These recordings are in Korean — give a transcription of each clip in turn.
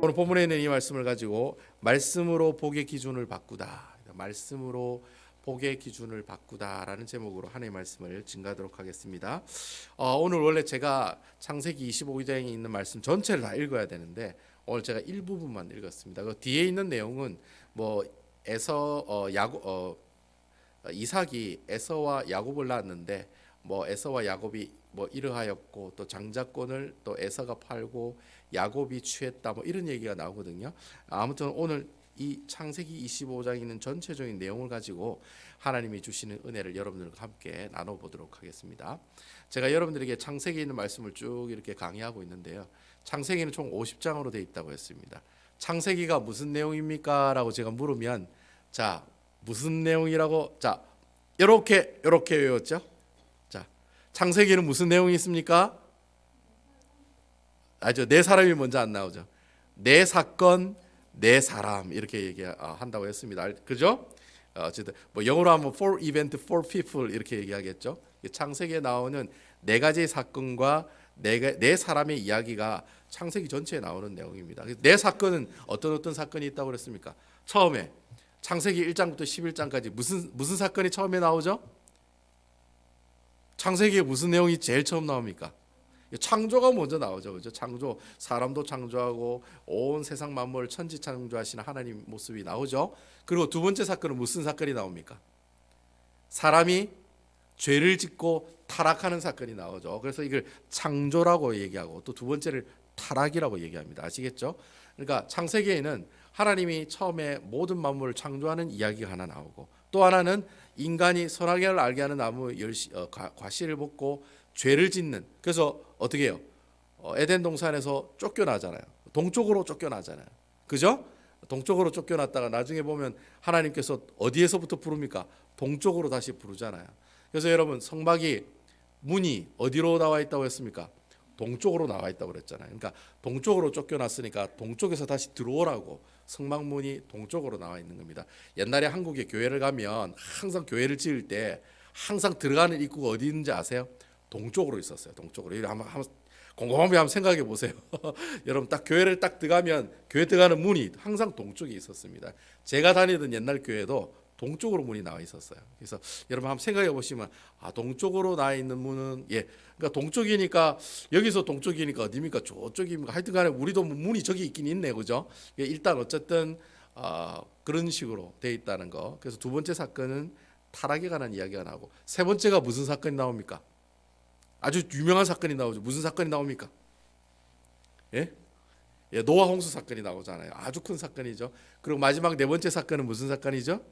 오늘 본문에 있는 이 말씀을 가지고 말씀으로 복의 기준을 바꾸다. 말씀으로 복의 기준을 바꾸다라는 제목으로 하나님의 말씀을 증거하도록 하겠습니다. 오늘 원래 제가 창세기 25장에 있는 말씀 전체를 다 읽어야 되는데 오늘 제가 일부분만 읽었습니다. 그 뒤에 있는 내용은 뭐 이삭이 에서와 야곱을 낳았는데 뭐 에서와 야곱이 뭐 이러하였고 또 장자권을 또 에서가 팔고 야곱이 취했다 뭐 이런 얘기가 나오거든요. 아무튼 오늘 이 창세기 25장에 있는 전체적인 내용을 가지고 하나님이 주시는 은혜를 여러분들과 함께 나눠보도록 하겠습니다. 제가 여러분들에게 창세기에 있는 말씀을 쭉 이렇게 강의하고 있는데요. 창세기는 총 50장으로 되어 있다고 했습니다. 창세기가 무슨 내용입니까? 라고 제가 물으면 자 무슨 내용이라고 자 이렇게 외웠죠. 자 창세기는 무슨 내용이 있습니까? 아죠. 네 사람이 먼저 안 나오죠. 네 사건, 네 사람 이렇게 얘기한다고 했습니다. 그죠? 어쨌든 뭐 영어로 하면 for event, for people 이렇게 얘기하겠죠. 창세기에 나오는 네 가지 사건과 네 사람의 이야기가 창세기 전체에 나오는 내용입니다. 네 사건은 어떤 사건이 있다고 그랬습니까? 처음에 창세기 1장부터 11장까지 무슨 사건이 처음에 나오죠? 창세기에 무슨 내용이 제일 처음 나옵니까? 창조가 먼저 나오죠. 그죠? 창조, 사람도 창조하고 온 세상 만물을 천지 창조하시는 하나님 모습이 나오죠. 그리고 두 번째 사건은 무슨 사건이 나옵니까? 사람이 죄를 짓고 타락하는 사건이 나오죠. 그래서 이걸 창조라고 얘기하고 또 두 번째를 타락이라고 얘기합니다. 아시겠죠? 그러니까 창세기에는 하나님이 처음에 모든 만물을 창조하는 이야기가 하나 나오고 또 하나는 인간이 선악을 알게 하는 나무 과실을 먹고 죄를 짓는. 그래서 어떻게 해요? 에덴 동산에서 쫓겨나잖아요. 동쪽으로 쫓겨나잖아요. 그죠? 동쪽으로 쫓겨났다가 나중에 보면 하나님께서 어디에서부터 부릅니까? 동쪽으로 다시 부르잖아요. 그래서 여러분 성막이 문이 어디로 나와 있다고 했습니까? 동쪽으로 나와 있다고 그랬잖아요. 그러니까 동쪽으로 쫓겨났으니까 동쪽에서 다시 들어오라고 성막문이 동쪽으로 나와 있는 겁니다. 옛날에 한국에 교회를 가면 항상 교회를 지을 때 항상 들어가는 입구가 어디 있는지 아세요? 동쪽으로 있었어요. 동쪽으로. 한번 곰곰이 한번 생각해 보세요. 여러분 딱 교회를 딱 들어가면 교회 들어가는 문이 항상 동쪽에 있었습니다. 제가 다니던 옛날 교회도 동쪽으로 문이 나와 있었어요. 그래서 여러분 한번 생각해 보시면 동쪽으로 나와 있는 문은 그러니까 동쪽이니까 여기서 동쪽이니까 어디입니까? 저쪽입니까? 하여튼간에 우리도 문이 저기 있긴 있네, 그죠? 일단 어쨌든 그런 식으로 돼 있다는 거. 그래서 두 번째 사건은 타락에 관한 이야기가 나오고 세 번째가 무슨 사건이 나옵니까? 아주 유명한 사건이 나오죠. 무슨 사건이 나옵니까? 노아 홍수 사건이 나오잖아요. 아주 큰 사건이죠. 그리고 마지막 네 번째 사건은 무슨 사건이죠?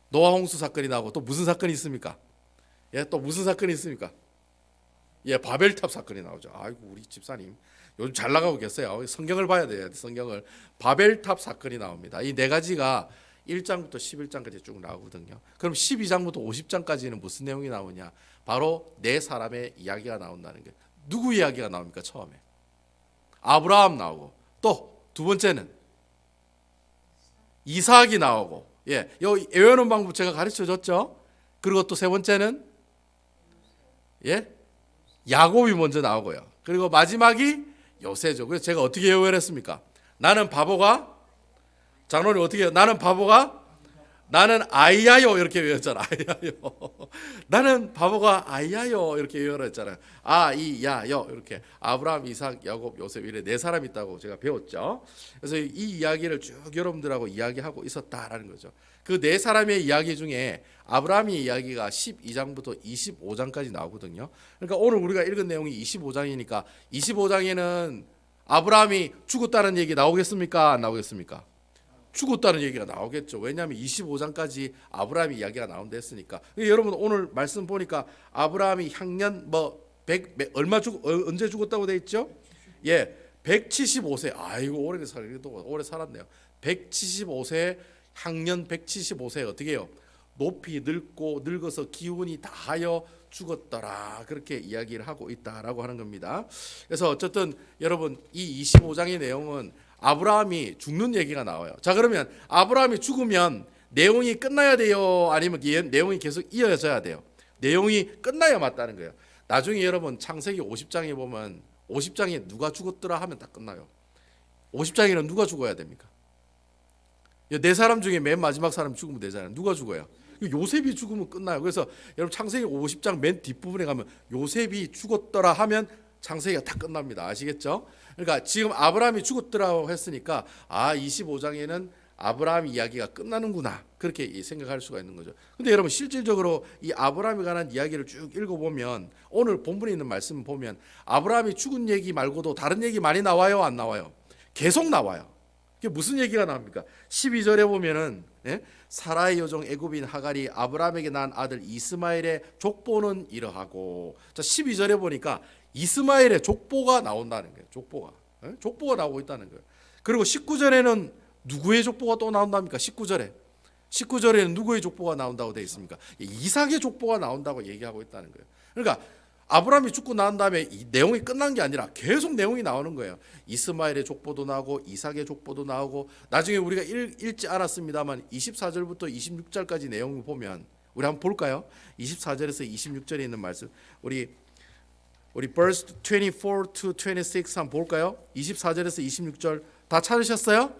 노아 홍수 사건이 나오고 또 무슨 사건이 있습니까? 또 무슨 사건이 있습니까? 바벨탑 사건이 나오죠. 아이고 우리 집사님 요즘 잘 나가고 계세요. 성경을 봐야 돼요. 성경을. 바벨탑 사건이 나옵니다. 이 네 가지가 1장부터 11장까지 쭉 나오거든요. 그럼 12장부터 50장까지는 무슨 내용이 나오냐? 바로 네 사람의 이야기가 나온다는 게. 누구 이야기가 나옵니까? 처음에 아브라함 나오고 또 두 번째는 이삭이 나오고 여기 외우는 방법 제가 가르쳐 줬죠. 그리고 또 세 번째는 야곱이 먼저 나오고요. 그리고 마지막이 요새죠. 그래서 제가 어떻게 외우라 했습니까? 나는 바보가 장로님 어떻게 해요? 나는 아이야요 이렇게 외웠잖아. 아이야요. 나는 바보가 아이야요 이렇게 외우라 했잖아요. 아이야요 이렇게 아브라함, 이삭, 야곱, 요셉 이래 네 사람 있다고 제가 배웠죠. 그래서 이 이야기를 쭉 여러분들하고 이야기하고 있었다라는 거죠. 그 네 사람의 이야기 중에 아브라함의 이야기가 12장부터 25장까지 나오거든요. 그러니까 오늘 우리가 읽은 내용이 25장이니까 25장에는 아브라함이 죽었다는 얘기 나오겠습니까? 안 나오겠습니까? 죽었다는 얘기가 나오겠죠. 왜냐하면 25장까지 아브라함이 이야기가 나온다 했으니까. 여러분 오늘 말씀 보니까 아브라함이 향년 언제 죽었다고 돼 있죠? 175세. 아이고 오래 살았네요. 175세 향년 175세 어떻게 해요? 높이 늙어서 기운이 다하여 죽었더라. 그렇게 이야기를 하고 있다라고 하는 겁니다. 그래서 어쨌든 여러분 이 25장의 내용은 아브라함이 죽는 얘기가 나와요. 자 그러면 아브라함이 죽으면 내용이 끝나야 돼요? 아니면 내용이 계속 이어져야 돼요? 내용이 끝나야 맞다는 거예요. 나중에 여러분 창세기 50장에 보면 50장에 누가 죽었더라 하면 다 끝나요. 50장에는 누가 죽어야 됩니까? 네 사람 중에 맨 마지막 사람 죽으면 되잖아요. 누가 죽어요? 요셉이 죽으면 끝나요. 그래서 여러분 창세기 50장 맨 뒷부분에 가면 요셉이 죽었더라 하면 창세기가 다 끝납니다. 아시겠죠? 그러니까 지금 아브라함이 죽었더라고 했으니까 25장에는 아브라함 이야기가 끝나는구나, 그렇게 생각할 수가 있는 거죠. 근데 여러분 실질적으로 이 아브라함에 관한 이야기를 쭉 읽어보면 오늘 본문에 있는 말씀 보면 아브라함이 죽은 얘기 말고도 다른 얘기 많이 나와요, 안 나와요? 계속 나와요. 그게 무슨 얘기가 나옵니까? 12절에 보면은 사라의 여종 애굽인 하갈이 아브라함에게 낳은 아들 이스마엘의 족보는 이러하고, 자 12절에 보니까 이스마엘의 족보가 나온다는 거예요. 족보가 나오고 있다는 거예요. 그리고 19절에는 누구의 족보가 또 나온답니까? 19절에는 누구의 족보가 나온다고 되어 있습니까? 이삭의 족보가 나온다고 얘기하고 있다는 거예요. 그러니까 아브라함이 죽고 난 다음에 이 내용이 끝난 게 아니라 계속 내용이 나오는 거예요. 이스마엘의 족보도 나오고 이삭의 족보도 나오고, 나중에 우리가 읽지 않았습니다만 24절부터 26절까지 내용을 보면 우리 한번 볼까요? 24절에서 26절에 있는 말씀, 우리 verse 24 to 26 한번 볼까요? 24절에서 26절 다 찾으셨어요?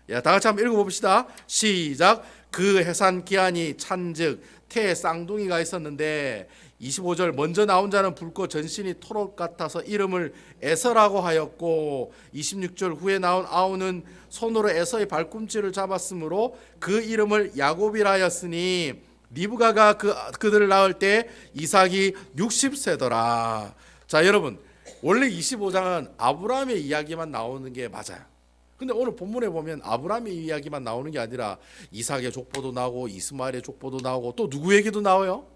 다 같이 한번 읽어봅시다. 시작. 그 해산 기한이 찬즉 태에 쌍둥이가 있었는데, 25절 먼저 나온 자는 붉고 전신이 토록 같아서 이름을 에서라고 하였고, 26절 후에 나온 아우는 손으로 에서의 발꿈치를 잡았으므로 그 이름을 야곱이라 하였으니, 리브가가 그들을 낳을 때 이삭이 60세더라. 자 여러분, 원래 25장은 아브라함의 이야기만 나오는 게 맞아요. 근데 오늘 본문에 보면 아브라함의 이야기만 나오는 게 아니라 이삭의 족보도 나오고 이스마엘의 족보도 나오고 또 누구 얘기도 나와요?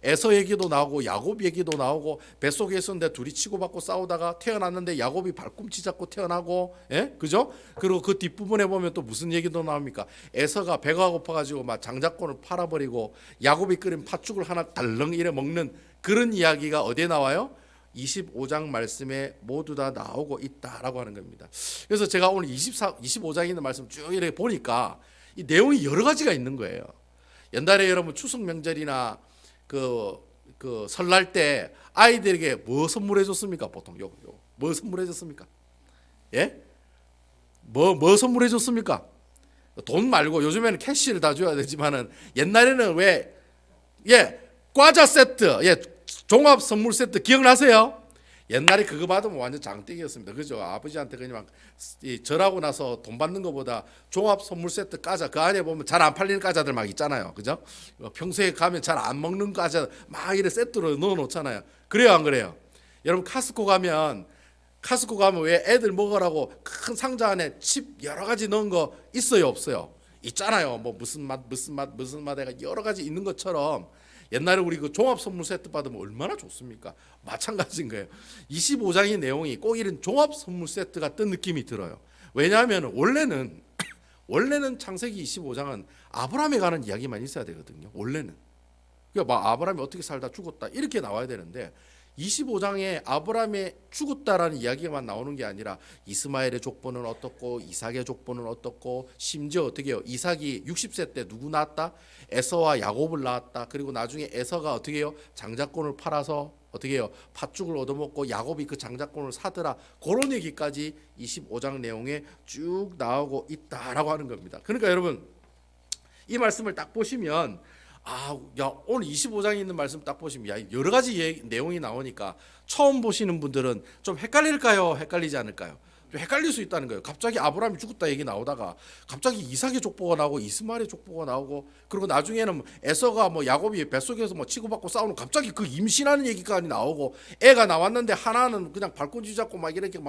에서 얘기도 나오고 야곱 얘기도 나오고, 뱃속에 있었는데 둘이 치고받고 싸우다가 태어났는데 야곱이 발꿈치 잡고 태어나고, 그죠? 그리고 그 뒷부분에 보면 또 무슨 얘기도 나옵니까? 에서가 배가 고파가지고 막 장자권을 팔아버리고 야곱이 끓인 팥죽을 하나 달렁 이래 먹는 그런 이야기가 어디에 나와요? 25장 말씀에 모두 다 나오고 있다라고 하는 겁니다. 그래서 제가 오늘 25장에 있는 말씀 쭉 이렇게 보니까 이 내용이 여러 가지가 있는 거예요. 옛날에 여러분 추석 명절이나 그 설날 때 아이들에게 뭐 선물해 줬습니까? 보통 뭐 선물해 줬습니까? 뭐 선물해 줬습니까? 돈 말고 요즘에는 캐시를 다 줘야 되지만은 옛날에는 과자 세트, 종합 선물 세트 기억나세요? 옛날에 그거 받으면 완전 장땡이었습니다. 그죠? 아버지한테 그냥 절하고 나서 돈 받는 것보다 종합 선물 세트 과자, 그 안에 보면 잘 안 팔리는 과자들 막 있잖아요. 그죠? 평소에 가면 잘 안 먹는 과자 막 이래 세트로 넣어 놓잖아요. 그래요, 안 그래요? 여러분 카스코 가면 왜 애들 먹으라고 큰 상자 안에 칩 여러 가지 넣은 거 있어요, 없어요? 있잖아요. 뭐 무슨 맛 해가 여러 가지 있는 것처럼 옛날에 우리 그 종합 선물 세트 받으면 얼마나 좋습니까? 마찬가지인 거예요. 25장의 내용이 꼭 이런 종합 선물 세트 같은 느낌이 들어요. 왜냐하면 원래는 창세기 25장은 아브라함에 관한 이야기만 있어야 되거든요. 원래는. 그러니까 막 아브라함이 어떻게 살다 죽었다 이렇게 나와야 되는데, 25장에 아브라함의 죽었다라는 이야기만 나오는 게 아니라 이스마엘의 족보는 어떻고 이삭의 족보는 어떻고, 심지어 어떻게 해요? 이삭이 60세 때 누구 낳았다? 에서와 야곱을 낳았다. 그리고 나중에 에서가 어떻게 해요? 장자권을 팔아서 어떻게 해요? 팥죽을 얻어먹고 야곱이 그 장자권을 사더라. 그런 얘기까지 25장 내용에 쭉 나오고 있다라고 하는 겁니다. 그러니까 여러분 이 말씀을 딱 보시면 오늘 25장에 있는 말씀 딱 보시면 여러 가지 내용이 나오니까 처음 보시는 분들은 좀 헷갈릴까요? 헷갈리지 않을까요? 좀 헷갈릴 수 있다는 거예요. 갑자기 아브라함이 죽었다 얘기 나오다가 갑자기 이삭의 족보가 나오고 이스마엘의 족보가 나오고, 그리고 나중에는 에서가 야곱이 뱃속에서 치고받고 싸우는 갑자기 그 임신하는 얘기까지 나오고, 애가 나왔는데 하나는 그냥 발꿈치 잡고 막 이렇게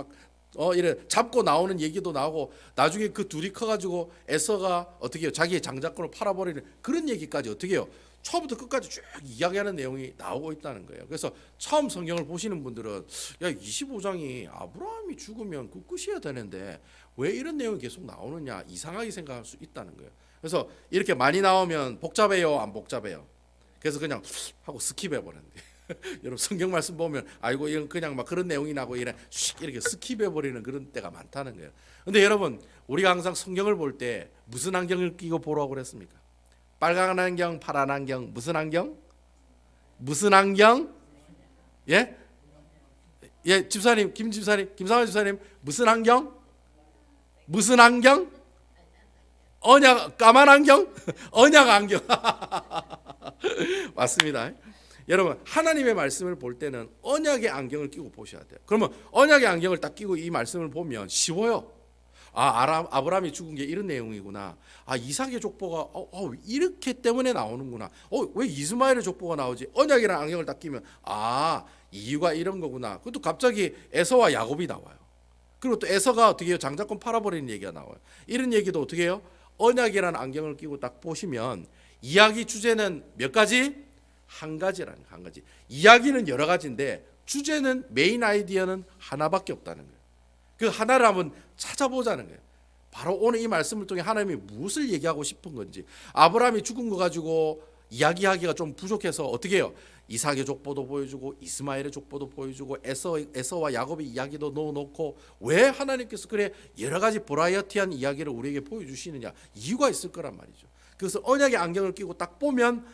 이래 잡고 나오는 얘기도 나오고, 나중에 그 둘이 커가지고 에서가 어떻게 해요? 자기의 장자권을 팔아버리는 그런 얘기까지 어떻게 해요? 처음부터 끝까지 쭉 이야기하는 내용이 나오고 있다는 거예요. 그래서 처음 성경을 보시는 분들은 25장이 아브라함이 죽으면 그 끝이어야 되는데 왜 이런 내용이 계속 나오느냐 이상하게 생각할 수 있다는 거예요. 그래서 이렇게 많이 나오면 복잡해요, 안 복잡해요? 그래서 그냥 하고 스킵해버렸는데 여러분 성경 말씀 보면 이건 그냥 막 그런 내용이 나고 이렇게 스킵해버리는 그런 때가 많다는 거예요. 근데 여러분 우리가 항상 성경을 볼 때 무슨 안경을 끼고 보라고 그랬습니까? 빨간 안경, 파란 안경, 무슨 안경? 무슨 안경? 집사님, 김상환 집사님, 무슨 안경? 무슨 안경? 언약, 까만 안경? 언약 안경. 맞습니다. 여러분, 하나님의 말씀을 볼 때는 언약의 안경을 끼고 보셔야 돼요. 그러면 언약의 안경을 딱 끼고 이 말씀을 보면 쉬워요. 아브라함이 죽은 게 이런 내용이구나. 이삭의 족보가 이렇게 때문에 나오는구나. 왜 이스마엘의 족보가 나오지? 언약이라는 안경을 딱 끼면 이유가 이런 거구나. 그것도 갑자기 에서와 야곱이 나와요. 그리고 또 에서가 어떻게 해요? 장자권 팔아버리는 얘기가 나와요. 이런 얘기도 어떻게 해요? 언약이라는 안경을 끼고 딱 보시면 이야기 주제는 몇 가지? 한 가지라는 한 가지. 이야기는 여러 가지인데 주제는 메인 아이디어는 하나밖에 없다는 거예요. 그 하나를 한번 찾아보자는 거예요. 바로 오늘 이 말씀을 통해 하나님이 무엇을 얘기하고 싶은 건지. 아브라함이 죽은 거 가지고 이야기하기가 좀 부족해서 어떻게 해요? 이삭의 족보도 보여주고 이스마엘의 족보도 보여주고 에서와 야곱의 이야기도 넣어놓고 왜 하나님께서 그래 여러 가지 버라이어티한 이야기를 우리에게 보여주시느냐. 이유가 있을 거란 말이죠. 그래서 언약의 안경을 끼고 딱 보면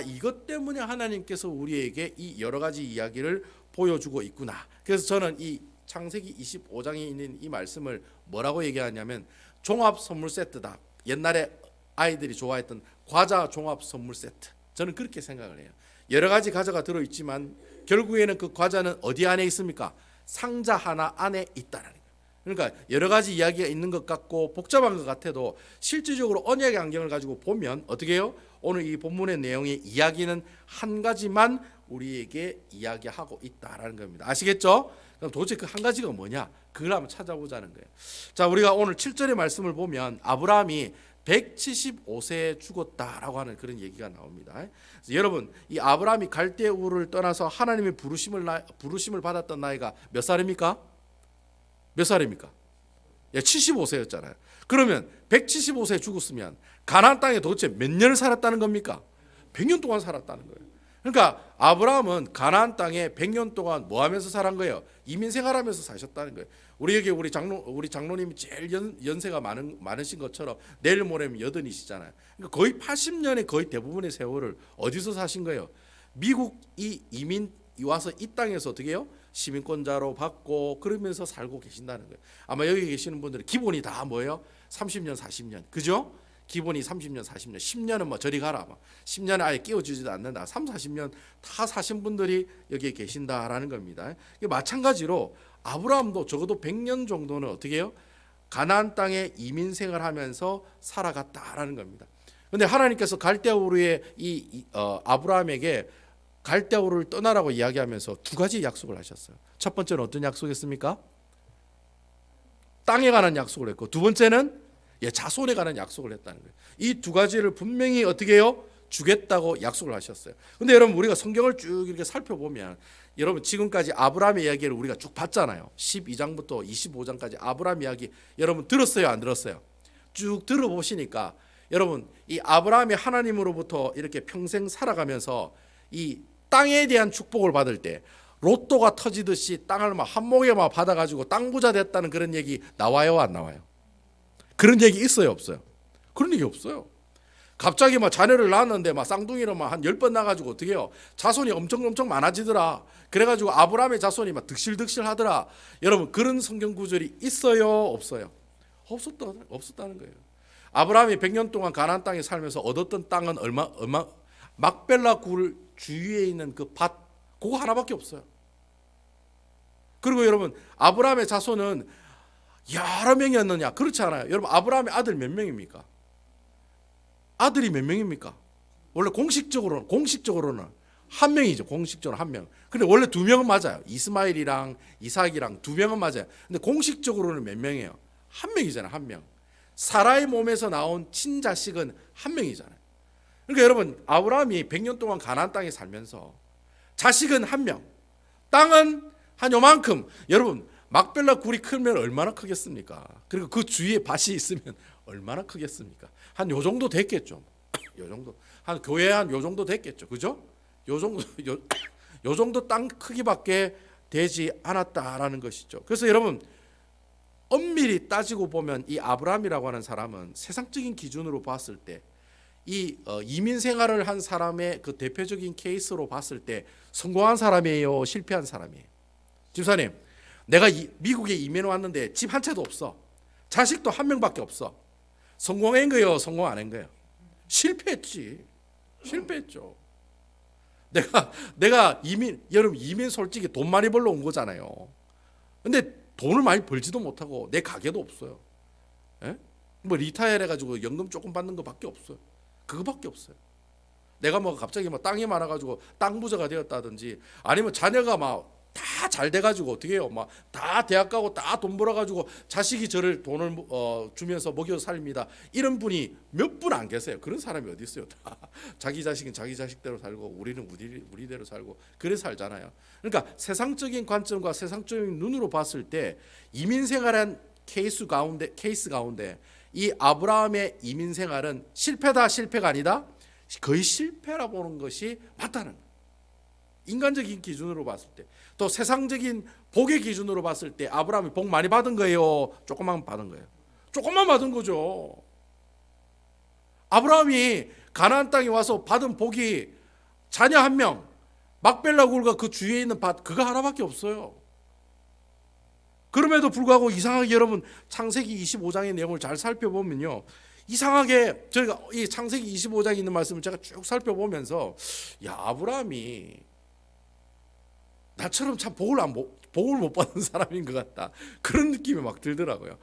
이것 때문에 하나님께서 우리에게 이 여러 가지 이야기를 보여주고 있구나. 그래서 저는 이 창세기 25장에 있는 이 말씀을 뭐라고 얘기하냐면 종합 선물 세트다. 옛날에 아이들이 좋아했던 과자 종합 선물 세트. 저는 그렇게 생각을 해요. 여러 가지 과자가 들어있지만 결국에는 그 과자는 어디 안에 있습니까? 상자 하나 안에 있다는 거예요. 그러니까 여러 가지 이야기가 있는 것 같고 복잡한 것 같아도 실질적으로 언약의 안경을 가지고 보면 어떻게 해요? 오늘 이 본문의 내용의 이야기는 한 가지만 우리에게 이야기하고 있다라는 겁니다. 아시겠죠? 그럼 도대체 그 한 가지가 뭐냐? 그걸 한번 찾아보자는 거예요. 자, 우리가 오늘 7절의 말씀을 보면 아브라함이 175세에 죽었다라고 하는 그런 얘기가 나옵니다. 여러분, 이 아브라함이 갈대 우르를 떠나서 하나님의 부르심을 받았던 나이가 몇 살입니까? 몇 살입니까? 75세였잖아요. 그러면 175세에 죽었으면 가나안 땅에 도대체 몇 년을 살았다는 겁니까? 100년 동안 살았다는 거예요. 그러니까 아브라함은 가나안 땅에 100년 동안 뭐 하면서 살은 거예요? 이민 생활하면서 사셨다는 거예요. 우리에게 우리 장로님이 제일 연세가 많으신 것처럼 내일 모레면 80이시잖아요. 그러니까 거의 80년의 거의 대부분의 세월을 어디서 사신 거예요? 미국이 이민 와서 이 땅에서 어떻게 해요? 시민권자로 받고 그러면서 살고 계신다는 거예요. 아마 여기 계시는 분들은 기본이 다 뭐예요? 30년, 40년. 그죠? 기본이 30년, 40년. 10년은 뭐 저리 가라. 10년에 아예 끼워주지도 않는다. 3, 40년 다 사신 분들이 여기에 계신다라는 겁니다. 마찬가지로 아브라함도 적어도 100년 정도는 어떻게 해요? 가나안 땅에 이민 생활하면서 살아갔다라는 겁니다. 그런데 하나님께서 갈대우르의 아브라함에게 갈대우르를 떠나라고 이야기하면서 두 가지 약속을 하셨어요. 첫 번째는 어떤 약속이었습니까? 땅에 관한 약속을 했고 두 번째는 자손에 관한 약속을 했다는 거예요. 이 두 가지를 분명히 어떻게 해요? 주겠다고 약속을 하셨어요. 근데 여러분 우리가 성경을 쭉 이렇게 살펴보면 여러분 지금까지 아브라함의 이야기를 우리가 쭉 봤잖아요. 12장부터 25장까지 아브라함 이야기 여러분 들었어요? 안 들었어요? 쭉 들어보시니까 여러분 이 아브라함이 하나님으로부터 이렇게 평생 살아가면서 이 땅에 대한 축복을 받을 때 로또가 터지듯이 땅을 막 한 목에 막 받아가지고 땅 부자 됐다는 그런 얘기 나와요? 안 나와요? 그런 얘기 있어요? 없어요? 그런 얘기 없어요. 갑자기 막 자녀를 낳았는데 막 쌍둥이로 막 한 10번 나가지고 어떻게 해요? 자손이 엄청 많아지더라. 그래가지고 아브라함의 자손이 막 득실득실 하더라. 여러분 그런 성경 구절이 있어요? 없어요? 없었다는 거예요. 아브라함이 100년 동안 가나안 땅에 살면서 얻었던 땅은 얼마 막벨라 굴 주위에 있는 그 밭 그거 하나밖에 없어요. 그리고 여러분 아브라함의 자손은 여러 명이었느냐? 그렇지 않아요. 여러분 아브라함의 아들 몇 명입니까? 아들이 몇 명입니까? 원래 공식적으로는 한 명이죠. 공식적으로 한 명. 근데 원래 두 명은 맞아요. 이스마엘이랑 이삭이랑 두 명은 맞아요. 근데 공식적으로는 몇 명이에요? 한 명이잖아요. 한 명. 사라의 몸에서 나온 친자식은 한 명이잖아요. 그러니까 여러분 아브라함이 100년 동안 가나안 땅에 살면서 자식은 한 명, 땅은 한 요만큼. 여러분 막벨라 굴이 크면 얼마나 크겠습니까? 그리고 그 주위에 밭이 있으면 얼마나 크겠습니까? 한 요 정도 됐겠죠. 요 정도 한 교회 한 요 정도 됐겠죠. 그죠? 요 정도 땅 크기밖에 되지 않았다라는 것이죠. 그래서 여러분 엄밀히 따지고 보면 이 아브라함이라고 하는 사람은 세상적인 기준으로 봤을 때 이 이민 생활을 한 사람의 그 대표적인 케이스로 봤을 때 성공한 사람이에요, 실패한 사람이에요? 집사님, 내가 미국에 이민 왔는데 집 한 채도 없어. 자식도 한 명밖에 없어. 성공한 거예요, 성공 안 한 거예요? 실패했지. 실패했죠. 내가 여러분 이민 솔직히 돈 많이 벌러 온 거잖아요. 근데 돈을 많이 벌지도 못하고 내 가게도 없어요. 예? 뭐 리타이어 해가지고 연금 조금 받는 거밖에 없어요. 그거밖에 없어요. 내가 뭐 갑자기 뭐 땅이 많아가지고 땅 부자가 되었다든지 아니면 자녀가 막 다 잘 돼가지고 어떻게 해요? 막 다 대학 가고 다 돈 벌어가지고 자식이 저를 돈을 주면서 먹여 살립니다. 이런 분이 몇 분 안 계세요. 그런 사람이 어디 있어요? 다 자기 자식은 자기 자식대로 살고 우리는 우리대로 살고 그래 살잖아요. 그러니까 세상적인 관점과 세상적인 눈으로 봤을 때 이민 생활한 케이스 가운데 이 아브라함의 이민 생활은 실패가 아니다. 거의 실패라 보는 것이 맞다는 거예요. 인간적인 기준으로 봤을 때, 또 세상적인 복의 기준으로 봤을 때 아브라함이 복 많이 받은 거예요? 조금만 받은 거예요? 조금만 받은 거죠. 아브라함이 가나안 땅에 와서 받은 복이 자녀 한 명, 막벨라 굴과 그 주위에 있는 밭 그거 하나밖에 없어요. 그럼에도 불구하고 이상하게 여러분 창세기 25장의 내용을 잘 살펴보면요, 이상하게 저희가 이 창세기 25장에 있는 말씀을 제가 쭉 살펴보면서 야, 아브라함이 나처럼 참 복을 못 받는 사람인 것 같다, 그런 느낌이 막 들더라고요.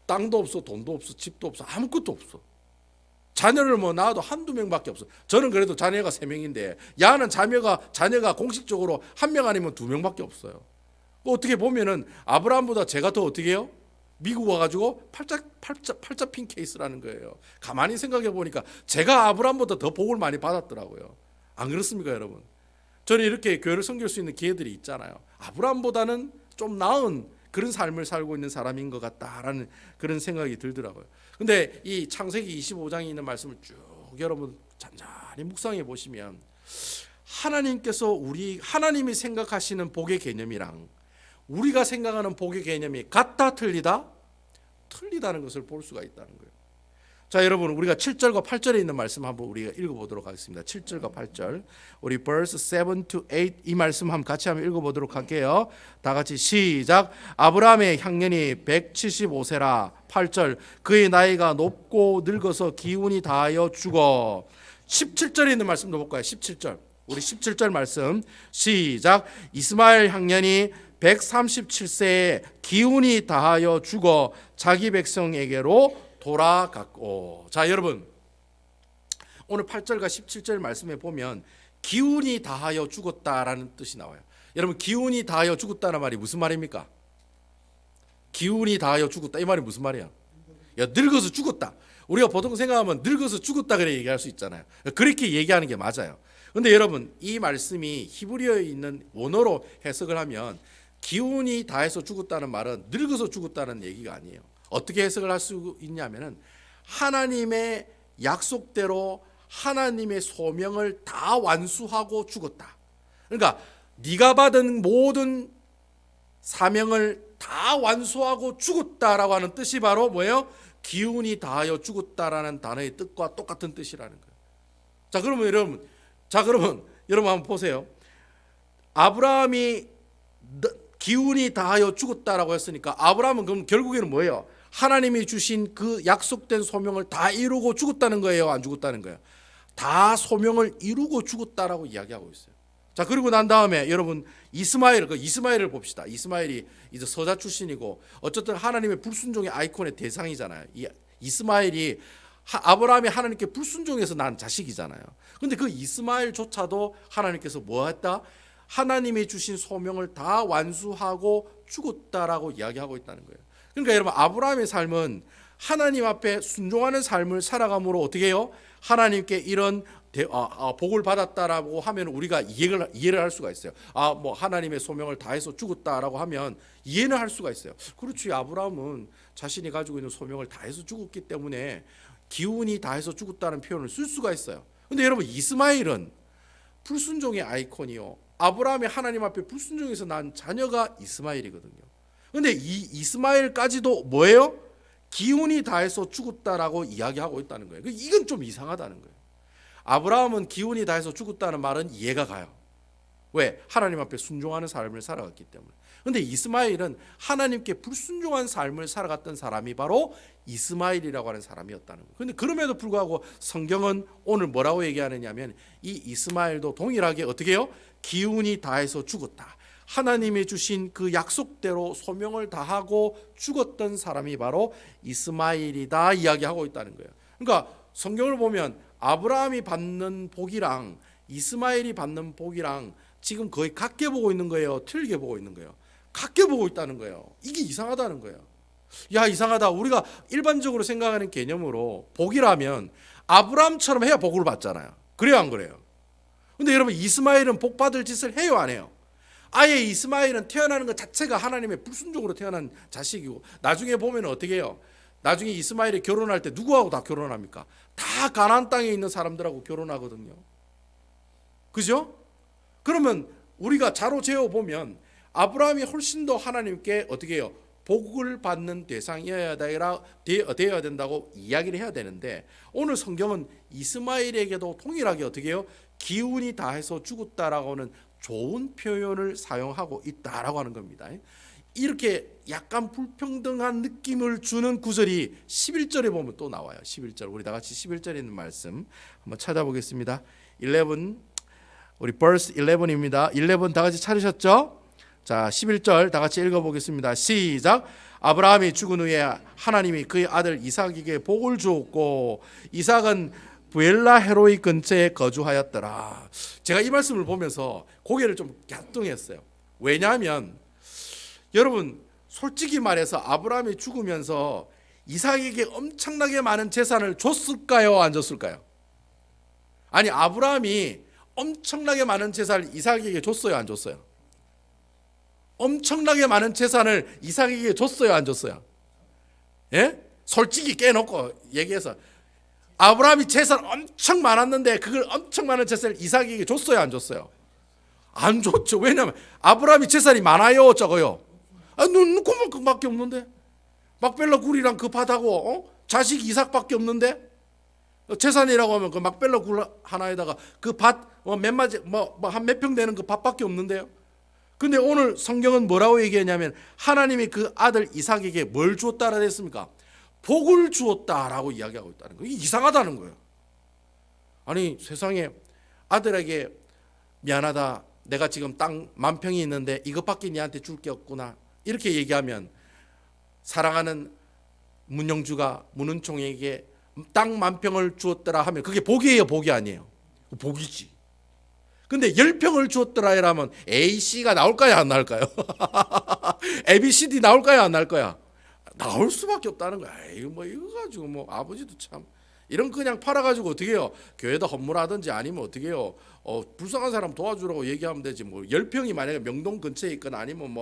땅도 없어, 돈도 없어, 집도 없어, 아무것도 없어. 자녀를 뭐 낳아도 한두 명밖에 없어. 저는 그래도 자녀가 3명인데 야는 자녀가 공식적으로 1명 아니면 2명밖에 없어요. 어떻게 보면은 아브라함보다 제가 더 어떻게 해요? 미국 와가지고 팔자 핀 케이스라는 거예요. 가만히 생각해 보니까 제가 아브라함보다 더 복을 많이 받았더라고요. 안 그렇습니까, 여러분? 저는 이렇게 교회를 섬길 수 있는 기회들이 있잖아요. 아브라함보다는 좀 나은 그런 삶을 살고 있는 사람인 것 같다라는 그런 생각이 들더라고요. 근데 이 창세기 25장에 있는 말씀을 쭉 여러분 잔잔히 묵상해 보시면 하나님이 생각하시는 복의 개념이랑 우리가 생각하는 복의 개념이 같다, 틀리다? 틀리다는 것을 볼 수가 있다는 거예요. 자, 여러분, 우리가 7절과 8절에 있는 말씀 한번 우리가 읽어보도록 하겠습니다. 7절과 8절, 우리 verse 7 to 8 이 말씀 한번 같이 한번 읽어보도록 할게요. 다 같이 시작. 아브라함의 향년이 175세라. 8절, 그의 나이가 높고 늙어서 기운이 다하여 죽어. 17절에 있는 말씀도 볼까요? 17절, 우리 17절 말씀 시작. 이스마엘 향년이 137세에 기운이 다하여 죽어 자기 백성에게로 돌아갔고. 자, 여러분, 오늘 8절과 17절 말씀에 보면 기운이 다하여 죽었다라는 뜻이 나와요. 여러분, 기운이 다하여 죽었다는 말이 무슨 말입니까? 기운이 다하여 죽었다, 이 말이 무슨 말이야? 야, 늙어서 죽었다. 우리가 보통 생각하면 늙어서 죽었다 그래 얘기할 수 있잖아요. 그렇게 얘기하는 게 맞아요. 근데 여러분, 이 말씀이 히브리어에 있는 원어로 해석을 하면 기운이 다해서 죽었다는 말은 늙어서 죽었다는 얘기가 아니에요. 어떻게 해석을 할 수 있냐면은 하나님의 약속대로 하나님의 소명을 다 완수하고 죽었다. 그러니까 네가 받은 모든 사명을 다 완수하고 죽었다라고 하는 뜻이 바로 뭐예요? 기운이 다하여 죽었다라는 단어의 뜻과 똑같은 뜻이라는 거예요. 자, 그러면 여러분 한번 보세요. 아브라함이 기운이 다하여 죽었다라고 했으니까 아브라함은 그럼 결국에는 뭐예요? 하나님이 주신 그 약속된 소명을 다 이루고 죽었다는 거예요? 안 죽었다는 거예요? 다 소명을 이루고 죽었다라고 이야기하고 있어요. 자, 그리고 난 다음에 여러분 이스마엘을 봅시다. 이스마엘이 이제 서자 출신이고 어쨌든 하나님의 불순종의 아이콘의 대상이잖아요. 이 이스마엘이 아브라함이 하나님께 불순종해서 난 자식이잖아요. 근데 그 이스마엘조차도 하나님께서 뭐 했다? 하나님이 주신 소명을 다 완수하고 죽었다라고 이야기하고 있다는 거예요. 그러니까 여러분, 아브라함의 삶은 하나님 앞에 순종하는 삶을 살아감으로 어떻게 해요? 하나님께 이런 복을 받았다라고 하면 우리가 이해를 할 수가 있어요. 뭐 하나님의 소명을 다해서 죽었다라고 하면 이해는 할 수가 있어요. 그렇지, 아브라함은 자신이 가지고 있는 소명을 다해서 죽었기 때문에 기운이 다해서 죽었다는 표현을 쓸 수가 있어요. 근데 여러분, 이스마엘은 불순종의 아이콘이요, 아브라함이 하나님 앞에 불순종해서 난 자녀가 이스마엘이거든요. 근데 이 이스마엘까지도 뭐예요? 기운이 다해서 죽었다라고 이야기하고 있다는 거예요. 이건 좀 이상하다는 거예요. 아브라함은 기운이 다해서 죽었다는 말은 이해가 가요. 왜? 하나님 앞에 순종하는 삶을 살아갔기 때문에. 근데 이스마엘은 하나님께 불순종한 삶을 살아갔던 사람이 바로 이스마엘이라고 하는 사람이었다는 거예요. 근데 그럼에도 불구하고 성경은 오늘 뭐라고 얘기하느냐면 이 이스마엘도 동일하게 어떻게 해요? 기운이 다해서 죽었다. 하나님이 주신 그 약속대로 소명을 다하고 죽었던 사람이 바로 이스마엘이다 이야기하고 있다는 거예요. 그러니까 성경을 보면 아브라함이 받는 복이랑 이스마엘이 받는 복이랑 지금 거의 같게 보고 있는 거예요? 틀리게 보고 있는 거예요? 같게 보고 있다는 거예요. 이게 이상하다는 거예요. 야, 이상하다. 우리가 일반적으로 생각하는 개념으로 복이라면 아브라함처럼 해야 복을 받잖아요. 그래요, 안 그래요? 근데 여러분, 이스마엘은 복 받을 짓을 해요, 안 해요? 아예 이스마엘은 태어나는 것 자체가 하나님의 불순종으로 태어난 자식이고, 나중에 보면 어떻게 해요? 나중에 이스마엘이 결혼할 때 누구하고 다 결혼합니까? 다 가나안 땅에 있는 사람들하고 결혼하거든요. 그죠? 그러면 우리가 자로 재어 보면 아브라함이 훨씬 더 하나님께 어떻게 해요? 복을 받는 대상이어야 된다고 이야기를 해야 되는데, 오늘 성경은 이스마엘에게도 동일하게 어떻게 해요? 기운이 다해서 죽었다라고는 좋은 표현을 사용하고 있다라고 하는 겁니다. 이렇게 약간 불평등한 느낌을 주는 구절이 11절에 보면 또 나와요. 11절. 우리 다 같이 11절에 있는 말씀 한번 찾아보겠습니다. 11, 우리 verse 11입니다. 11 다 같이 찾으셨죠? 자, 11절 다 같이 읽어보겠습니다. 시작. 아브라함이 죽은 후에 하나님이 그의 아들 이삭에게 복을 주었고 이삭은 부엘라 헤로이 근처에 거주하였더라. 제가 이 말씀을 보면서 고개를 좀 갸뚱했어요. 왜냐하면 여러분, 솔직히 말해서 아브라함이 죽으면서 이삭에게 엄청나게 많은 재산을 줬을까요? 안 줬을까요? 아니, 아브라함이 엄청나게 많은 재산을 이삭에게 줬어요? 안 줬어요? 엄청나게 많은 재산을 이삭에게 줬어요? 안 줬어요? 예? 솔직히 깨놓고 얘기해서 아브라함이 재산 엄청 많았는데 그걸 엄청 많은 재산을 이삭에게 줬어요? 안 줬어요? 안 줬죠. 왜냐하면 아브라함이 재산이 많아요? 적어요? 그만큼밖에 없는데 막벨라 굴이랑 그 밭하고 자식 이삭밖에 없는데 재산이라고 하면 그 막벨라 굴 하나에다가 그 밭 한 몇 평 되는 그 밭밖에 없는데요. 근데 오늘 성경은 뭐라고 얘기했냐면 하나님이 그 아들 이삭에게 뭘 주었다라 했습니까? 복을 주었다라고 이야기하고 있다는 거예요. 이게 이상하다는 거예요. 아니, 세상에 아들에게 미안하다, 내가 지금 땅 10,000평이 있는데 이것밖에 니한테 줄 게 없구나, 이렇게 얘기하면 사랑하는 문영주가 문은총에게 땅 10,000평을 주었더라 하면 그게 복이에요, 복이 아니에요? 복이지. 근데 10평을 주었더라 이라면 AC가 나올까요, 안 나올까요? ABCD 나올까요, 안 나올까요? 나올 수밖에 없다는 거야. 이거 가지고 아버지도 참 이런 그냥 팔아가지고 어떻게 해요? 교회다 헌물하든지 아니면 어떻게 해요? 불쌍한 사람 도와주라고 얘기하면 되지. 10평이 만약에 명동 근처에 있거나 아니면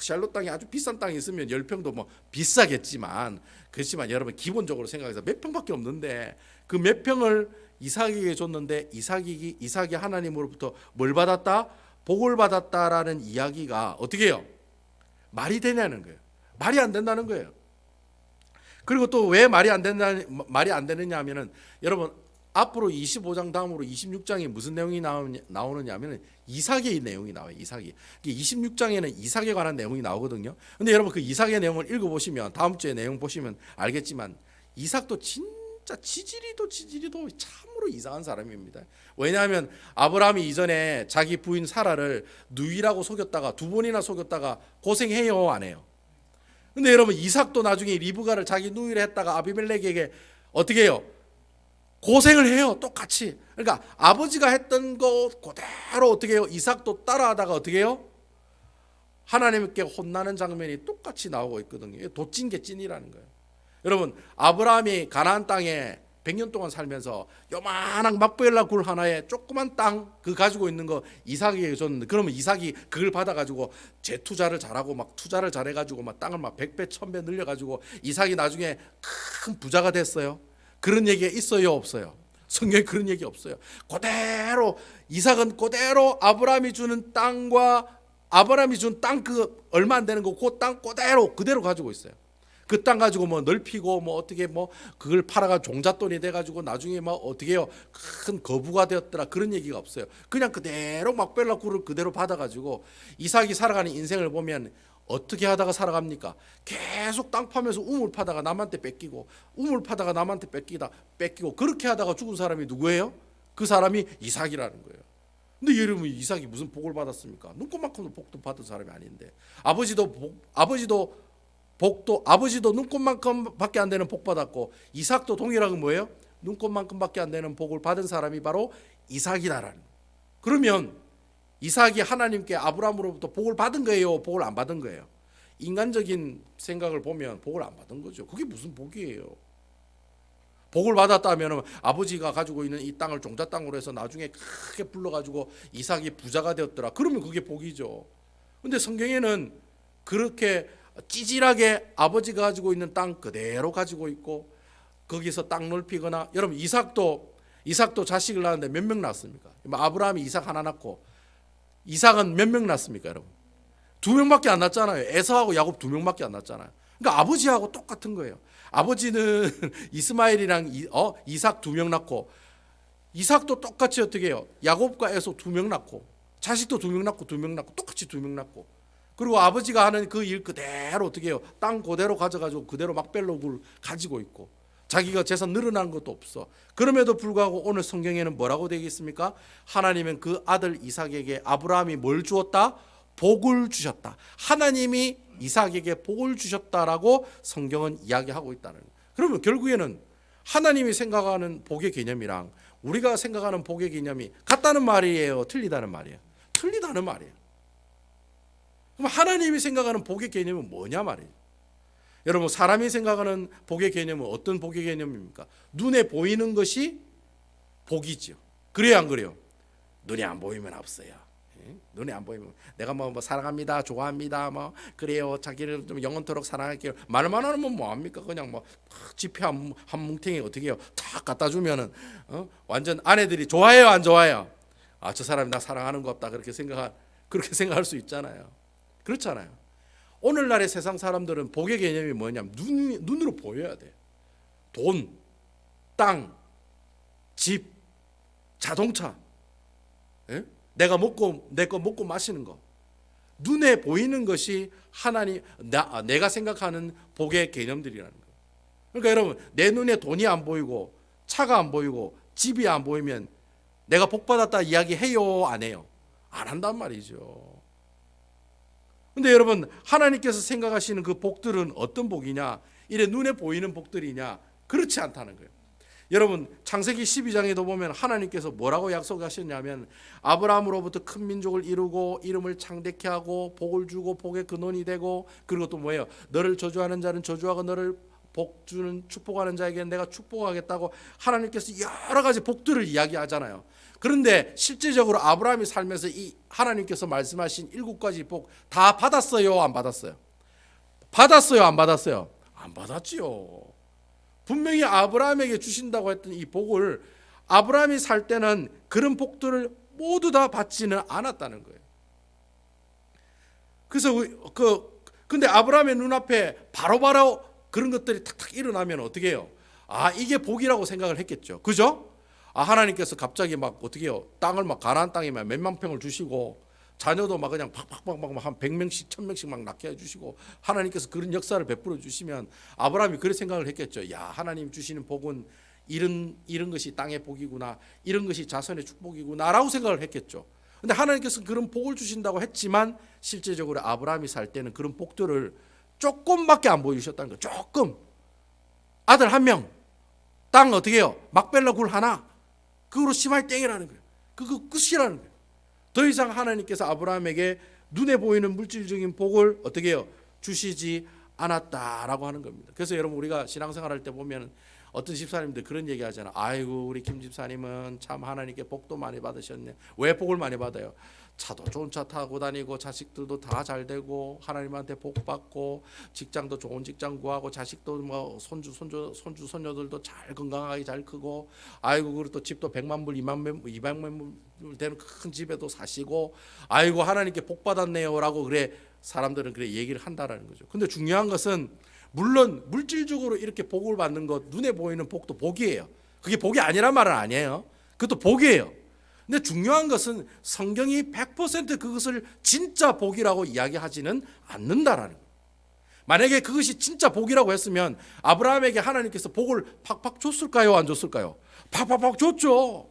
샬롯 땅이 아주 비싼 땅이 있으면 10평도 비싸겠지만, 그렇지만 여러분 기본적으로 생각해서 몇 평밖에 없는데 그 몇 평을 이삭에게 줬는데 이삭이 하나님으로부터 뭘 받았다? 복을 받았다라는 이야기가 어떻게 해요? 말이 되냐는 거예요. 말이 안 된다는 거예요. 그리고 또 왜 말이 안 되느냐 하면은 여러분 앞으로 25장 다음으로 26장에 무슨 내용이 나오느냐 하면은 이삭의 내용이 나와요. 이삭이. 26장에는 이삭에 관한 내용이 나오거든요. 근데 여러분 그 이삭의 내용을 읽어보시면 다음 주에 내용 보시면 알겠지만 이삭도 진짜 지지리도 참으로 이상한 사람입니다. 왜냐하면 아브라함이 이전에 자기 부인 사라를 누이라고 속였다가 2번이나 속였다가 고생해요, 안 해요? 근데 여러분 이삭도 나중에 리브가를 자기 누이를 했다가 아비멜렉에게 어떻게 해요? 고생을 해요, 똑같이. 그러니까 아버지가 했던 거 그대로 어떻게 해요? 이삭도 따라하다가 어떻게 해요? 하나님께 혼나는 장면이 똑같이 나오고 있거든요. 도찐 게 찐이라는 거예요. 여러분 아브라함이 가나안 땅에 100년 동안 살면서 요만한 막부엘라 굴 하나에 조그만 땅 그 가지고 있는 거 이삭에게 줬는데, 그러면 이삭이 그걸 받아가지고 재투자를 잘하고 막 투자를 잘해가지고 막 땅을 막 100배 1000배 늘려가지고 이삭이 나중에 큰 부자가 됐어요? 그런 얘기가 있어요, 없어요? 성경에 그런 얘기 없어요. 그대로 이삭은 그대로 아브라함이 주는 땅과 아브라함이 준 땅 그 얼마 안 되는 거 그 땅 그대로 가지고 있어요. 그 땅 가지고 뭐 넓히고 뭐 어떻게 뭐 그걸 팔아가 종잣돈이 돼가지고 나중에 막 어떻게요 큰 거부가 되었더라 그런 얘기가 없어요. 그냥 그대로 막벨라 굴을 그대로 받아가지고 이삭이 살아가는 인생을 보면 어떻게 하다가 살아갑니까? 계속 땅 파면서 우물 파다가 남한테 뺏기고 우물 파다가 남한테 뺏기고 그렇게 하다가 죽은 사람이 누구예요? 그 사람이 이삭이라는 거예요. 근데 여러분 이삭이 무슨 복을 받았습니까? 눈꽃만큼도 복도 받은 사람이 아닌데 아버지도 눈꽃만큼밖에 안 되는 복 받았고 이삭도 동일하게 뭐예요? 눈꽃만큼밖에 안 되는 복을 받은 사람이 바로 이삭이다라는 거예요. 그러면 이삭이 하나님께 아브라함으로부터 복을 받은 거예요? 복을 안 받은 거예요? 인간적인 생각을 보면 복을 안 받은 거죠. 그게 무슨 복이에요? 복을 받았다면 아버지가 가지고 있는 이 땅을 종자 땅으로 해서 나중에 크게 불러가지고 이삭이 부자가 되었더라. 그러면 그게 복이죠. 근데 성경에는 그렇게 찌질하게 아버지가 가지고 있는 땅 그대로 가지고 있고 거기서 땅 넓히거나 여러분 이삭도 자식을 낳았는데 몇 명 낳았습니까? 아브라함이 이삭 하나 낳고 이삭은 몇 명 낳습니까, 여러분? 2명밖에 안 낳았잖아요. 에서하고 야곱 2명밖에 안 낳았잖아요. 그러니까 아버지하고 똑같은 거예요. 아버지는 이스마엘이랑 이삭 2명 낳고 이삭도 똑같이 어떻게 해요? 야곱과 에서 2명 낳고 자식도 2명 낳고 2명 낳고 똑같이 2명 낳고 그리고 아버지가 하는 그 일 그대로 어떻게 해요? 땅 그대로 가져가지고 그대로 막벨록을 가지고 있고 자기가 재산 늘어난 것도 없어. 그럼에도 불구하고 오늘 성경에는 뭐라고 되어 있습니까? 하나님은 그 아들 이삭에게 아브라함이 뭘 주었다? 복을 주셨다. 하나님이 이삭에게 복을 주셨다라고 성경은 이야기하고 있다는 거예요. 그러면 결국에는 하나님이 생각하는 복의 개념이랑 우리가 생각하는 복의 개념이 같다는 말이에요? 틀리다는 말이에요? 틀리다는 말이에요. 그럼 하나님이 생각하는 복의 개념은 뭐냐 말이에요. 여러분 사람이 생각하는 복의 개념은 어떤 복의 개념입니까? 눈에 보이는 것이 복이죠. 그래요 안 그래요? 눈에 안 보이면 없어요. 눈에 안 보이면 내가 뭐 사랑합니다, 좋아합니다, 뭐 그래요, 자기를 좀 영원토록 사랑할게요. 말만 하면 뭐 합니까? 그냥 뭐 지폐 한 뭉탱이 어떻게 해요? 탁 갖다 주면은 완전 아내들이 좋아해요, 안 좋아해요? 아, 저 사람이 나 사랑하는 것 같다 그렇게 생각할 수 있잖아요. 그렇잖아요. 오늘날의 세상 사람들은 복의 개념이 뭐냐면 눈으로 보여야 돼. 돈, 땅, 집, 자동차, 예? 내 거 먹고 마시는 거. 눈에 보이는 것이 내가 생각하는 복의 개념들이라는 거예요. 그러니까 여러분 내 눈에 돈이 안 보이고 차가 안 보이고 집이 안 보이면 내가 복 받았다 이야기해요, 안 해요? 안 한단 말이죠. 근데 여러분 하나님께서 생각하시는 그 복들은 어떤 복이냐? 이래 눈에 보이는 복들이냐? 그렇지 않다는 거예요. 여러분 창세기 12장에도 보면 하나님께서 뭐라고 약속하셨냐면 아브라함으로부터 큰 민족을 이루고 이름을 창대케 하고 복을 주고 복의 근원이 되고 그리고 또 뭐예요? 너를 저주하는 자는 저주하고 너를 복 주는 축복하는 자에게는 내가 축복하겠다고 하나님께서 여러 가지 복들을 이야기하잖아요. 그런데 실제적으로 아브라함이 살면서 이 하나님께서 말씀하신 7가지 복 다 받았어요, 안 받았어요? 받았어요, 안 받았어요? 안 받았지요. 분명히 아브라함에게 주신다고 했던 이 복을 아브라함이 살 때는 그런 복들을 모두 다 받지는 않았다는 거예요. 그래서 근데 아브라함의 눈앞에 바로바로 그런 것들이 탁탁 일어나면 어떻게 해요? 아, 이게 복이라고 생각을 했겠죠. 그죠? 아, 하나님께서 갑자기 막 어떻게 해요? 땅을 막 가나안 땅이면 몇만 평을 주시고 자녀도 막 그냥 팍팍팍 한 100명씩 1000명씩 막 낳게 해주시고 하나님께서 그런 역사를 베풀어 주시면 아브라함이 그런 생각을 했겠죠. 야, 하나님 주시는 복은 이런 것이 땅의 복이구나, 이런 것이 자손의 축복이구나라고 생각을 했겠죠. 근데 하나님께서 그런 복을 주신다고 했지만 실제적으로 아브라함이 살 때는 그런 복들을 조금밖에 안 보여주셨다는 거예요. 조금. 아들 1명, 땅 어떻게 해요? 막벨라 굴 하나, 그거로 심할 땡이라는 거예요. 그거 끝이라는 거예요. 더 이상 하나님께서 아브라함에게 눈에 보이는 물질적인 복을 어떻게 해요? 주시지 않았다라고 하는 겁니다. 그래서 여러분 우리가 신앙생활할 때 보면 어떤 집사님들 그런 얘기 하잖아. 아이고 우리 김 집사님은 참 하나님께 복도 많이 받으셨네. 왜 복을 많이 받아요? 차도 좋은 차 타고 다니고 자식들도 다 잘 되고 하나님한테 복 받고 직장도 좋은 직장 구하고 자식도 뭐 손주 손녀들도 잘 건강하게 잘 크고 아이고 그리고 또 집도 100만 불 200만 불 되는 큰 집에도 사시고 아이고 하나님께 복 받았네요라고 그래 사람들은 그래 얘기를 한다라는 거죠. 근데 중요한 것은 물론 물질적으로 이렇게 복을 받는 것, 눈에 보이는 복도 복이에요. 그게 복이 아니란 말은 아니에요. 그것도 복이에요. 근데 중요한 것은 성경이 100% 그것을 진짜 복이라고 이야기하지는 않는다라는 거예요. 만약에 그것이 진짜 복이라고 했으면 아브라함에게 하나님께서 복을 팍팍 줬을까요? 안 줬을까요? 팍팍팍 줬죠.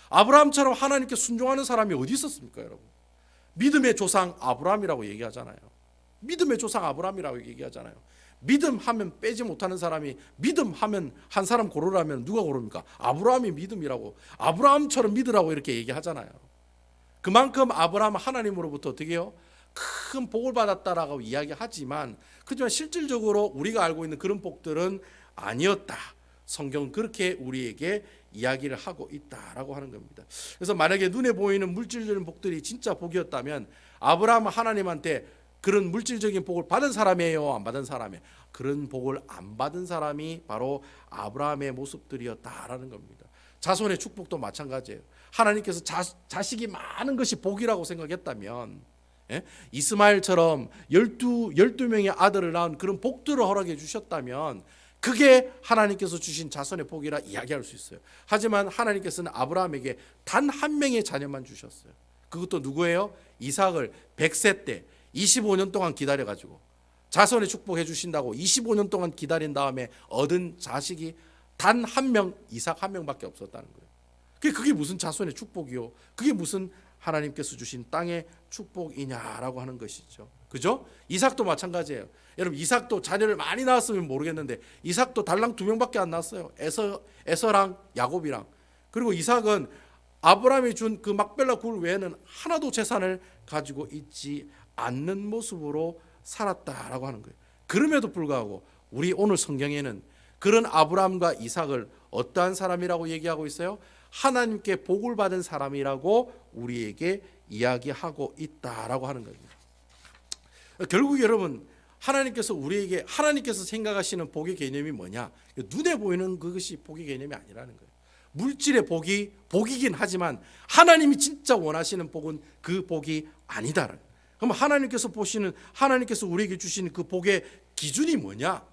아브라함처럼 하나님께 순종하는 사람이 어디 있었습니까, 여러분? 믿음의 조상 아브라함이라고 얘기하잖아요. 믿음의 조상 아브라함이라고 얘기하잖아요. 믿음하면 빼지 못하는 사람이, 믿음하면 한 사람 고르라면 누가 고릅니까? 아브라함이 믿음이라고, 아브라함처럼 믿으라고 이렇게 얘기하잖아요. 그만큼 아브라함은 하나님으로부터 어떻게 해요? 큰 복을 받았다라고 이야기하지만, 그렇지만 실질적으로 우리가 알고 있는 그런 복들은 아니었다. 성경은 그렇게 우리에게 이야기를 하고 있다라고 하는 겁니다. 그래서 만약에 눈에 보이는 물질적인 복들이 진짜 복이었다면 아브라함은 하나님한테 그런 물질적인 복을 받은 사람이에요, 안 받은 사람이에요? 그런 복을 안 받은 사람이 바로 아브라함의 모습들이었다라는 겁니다. 자손의 축복도 마찬가지예요. 하나님께서 자식이 많은 것이 복이라고 생각했다면, 이스마엘처럼 12명의 아들을 낳은 그런 복들을 허락해 주셨다면 그게 하나님께서 주신 자손의 복이라 이야기할 수 있어요. 하지만 하나님께서는 아브라함에게 단 한 명의 자녀만 주셨어요. 그것도 누구예요? 이삭을 100세 때 25년 동안 기다려가지고 자손의 축복해 주신다고 25년 동안 기다린 다음에 얻은 자식이 단 한 명, 이삭 한 명밖에 없었다는 거예요. 그게 무슨 자손의 축복이요? 그게 무슨 하나님께서 주신 땅의 축복이냐라고 하는 것이죠. 그죠? 이삭도 마찬가지예요. 여러분, 이삭도 자녀를 많이 낳았으면 모르겠는데 이삭도 달랑 2명밖에 안 낳았어요. 에서랑 야곱이랑. 그리고 이삭은 아브라함이 준 그 막벨라 굴 외에는 하나도 재산을 가지고 있지 않는 모습으로 살았다라고 하는 거예요. 그럼에도 불구하고 우리 오늘 성경에는 그런 아브라함과 이삭을 어떠한 사람이라고 얘기하고 있어요? 하나님께 복을 받은 사람이라고 우리에게 이야기하고 있다라고 하는 겁니다. 결국 여러분, 하나님께서 우리에게, 하나님께서 생각하시는 복의 개념이 뭐냐? 눈에 보이는 그것이 복의 개념이 아니라는 거예요. 물질의 복이 복이긴 하지만 하나님이 진짜 원하시는 복은 그 복이 아니다. 그럼 하나님께서 보시는, 하나님께서 우리에게 주시는 그 복의 기준이 뭐냐?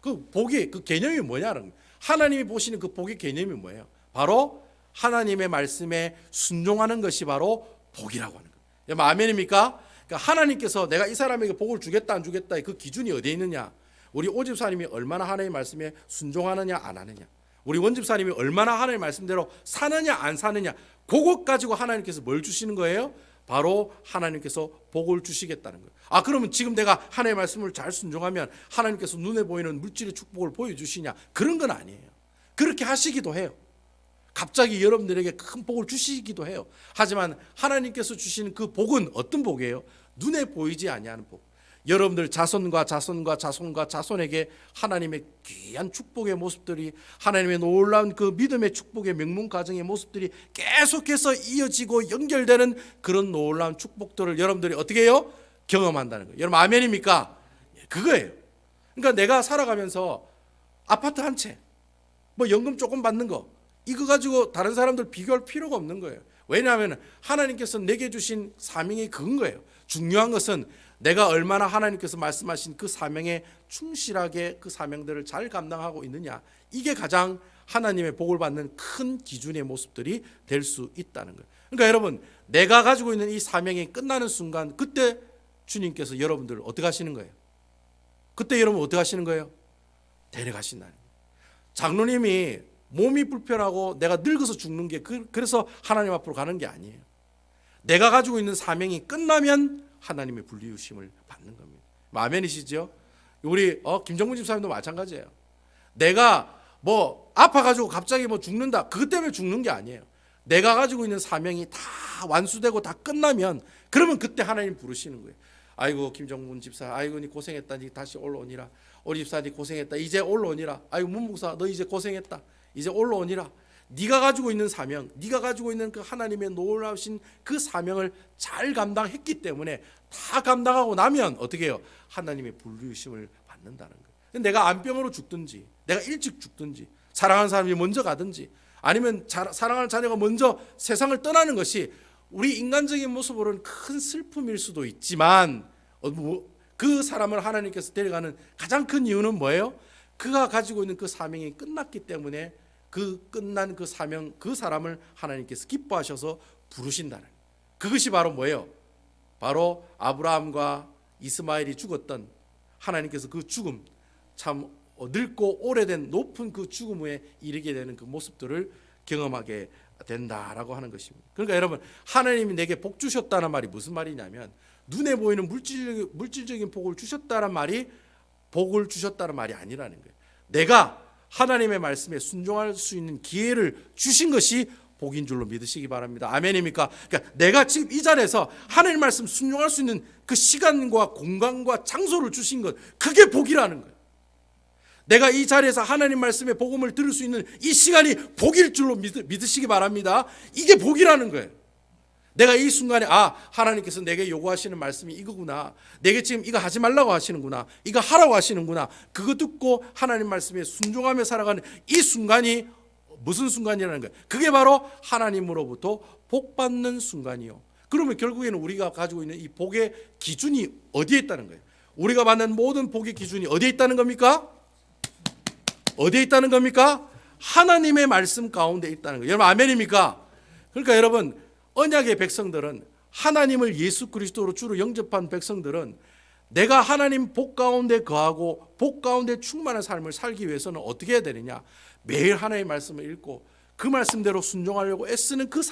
그 복의 그 개념이 뭐냐는 거예요. 하나님이 보시는 그 복의 개념이 뭐예요? 바로 하나님의 말씀에 순종하는 것이 바로 복이라고 하는 거예요. 아멘입니까? 그러니까 하나님께서 내가 이 사람에게 복을 주겠다 안 주겠다 그 기준이 어디에 있느냐? 우리 오집사님이 얼마나 하나님의 말씀에 순종하느냐 안 하느냐, 우리 원집사님이 얼마나 하나님의 말씀대로 사느냐 안 사느냐, 그것 가지고 하나님께서 뭘 주시는 거예요? 바로 하나님께서 복을 주시겠다는 거예요. 아, 그러면 지금 내가 하나님의 말씀을 잘 순종하면 하나님께서 눈에 보이는 물질의 축복을 보여주시냐? 그런 건 아니에요. 그렇게 하시기도 해요. 갑자기 여러분들에게 큰 복을 주시기도 해요. 하지만 하나님께서 주시는 그 복은 어떤 복이에요? 눈에 보이지 아니하는 복. 여러분들 자손과 자손과 자손과 자손에게 하나님의 귀한 축복의 모습들이, 하나님의 놀라운 그 믿음의 축복의 명문 가정의 모습들이 계속해서 이어지고 연결되는 그런 놀라운 축복들을 여러분들이 어떻게 해요? 경험한다는 거예요. 여러분 아멘입니까? 그거예요. 그러니까 내가 살아가면서 아파트 한 채, 뭐 연금 조금 받는 거, 이거 가지고 다른 사람들 비교할 필요가 없는 거예요. 왜냐하면 하나님께서 내게 주신 사명이 그건 거예요. 중요한 것은 내가 얼마나 하나님께서 말씀하신 그 사명에 충실하게 그 사명들을 잘 감당하고 있느냐, 이게 가장 하나님의 복을 받는 큰 기준의 모습들이 될 수 있다는 거예요. 그러니까 여러분, 내가 가지고 있는 이 사명이 끝나는 순간, 그때 주님께서 여러분들을 어떻게 하시는 거예요? 그때 여러분 어떻게 하시는 거예요? 데려가신다는 거예요. 장로님이 몸이 불편하고 내가 늙어서 죽는 게 그래서 하나님 앞으로 가는 게 아니에요. 내가 가지고 있는 사명이 끝나면 하나님의 불리우심을 받는 겁니다. 아멘이시죠? 우리 김정문 집사님도 마찬가지예요. 내가 뭐 아파가지고 갑자기 뭐 죽는다, 그것 때문에 죽는 게 아니에요. 내가 가지고 있는 사명이 다 완수되고 다 끝나면, 그러면 그때 하나님 부르시는 거예요. 아이고 김정문 집사, 아이고 니 고생했다, 니 다시 올라오니라. 오리 집사, 니 고생했다, 이제 올라오니라. 아이고 문 목사, 너 이제 고생했다, 이제 올라오니라. 네가 가지고 있는 사명, 네가 가지고 있는 그 하나님의 놀라우신 그 사명을 잘 감당했기 때문에, 다 감당하고 나면 어떻게 해요? 하나님의 불리우심을 받는다는 거예요. 내가 암병으로 죽든지, 내가 일찍 죽든지, 사랑하는 사람이 먼저 가든지, 아니면 사랑하는 자녀가 먼저 세상을 떠나는 것이 우리 인간적인 모습으로는 큰 슬픔일 수도 있지만, 그 사람을 하나님께서 데려가는 가장 큰 이유는 뭐예요? 그가 가지고 있는 그 사명이 끝났기 때문에 그 끝난 그 사명, 그 사람을 하나님께서 기뻐하셔서 부르신다는, 그것이 바로 뭐예요? 바로 아브라함과 이스마엘이 죽었던, 하나님께서 그 죽음, 참 늙고 오래된 높은 그 죽음 후에 이르게 되는 그 모습들을 경험하게 된다라고 하는 것입니다. 그러니까 여러분, 하나님이 내게 복 주셨다는 말이 무슨 말이냐면, 눈에 보이는 물질적인 복을 주셨다는 말이 복을 주셨다는 말이 아니라는 거예요. 내가 하나님의 말씀에 순종할 수 있는 기회를 주신 것이 복인 줄로 믿으시기 바랍니다. 아멘입니까? 그러니까 내가 지금 이 자리에서 하나님 말씀 순종할 수 있는 그 시간과 공간과 장소를 주신 것, 그게 복이라는 거예요. 내가 이 자리에서 하나님 말씀의 복음을 들을 수 있는 이 시간이 복일 줄로 믿으시기 바랍니다. 이게 복이라는 거예요. 내가 이 순간에 하나님께서 내게 요구하시는 말씀이 이거구나, 내게 지금 이거 하지 말라고 하시는구나, 이거 하라고 하시는구나, 그거 듣고 하나님 말씀에 순종하며 살아가는 이 순간이 무슨 순간이라는 거예요? 그게 바로 하나님으로부터 복 받는 순간이요. 그러면 결국에는 우리가 가지고 있는 이 복의 기준이 어디에 있다는 거예요? 우리가 받는 모든 복의 기준이 어디에 있다는 겁니까? 어디에 있다는 겁니까? 하나님의 말씀 가운데 있다는 거예요. 여러분 아멘입니까? 그러니까 여러분, 언약의 백성들은, 하나님을 예수 그리스도로 주로 영접한 백성들은 내가 하나님 복 가운데 거하고 복 가운데 충만한 삶을 살기 위해서는 어떻게 해야 되느냐? 매일 하나님의 말씀을 읽고 그 말씀대로 순종하려고 애쓰는 그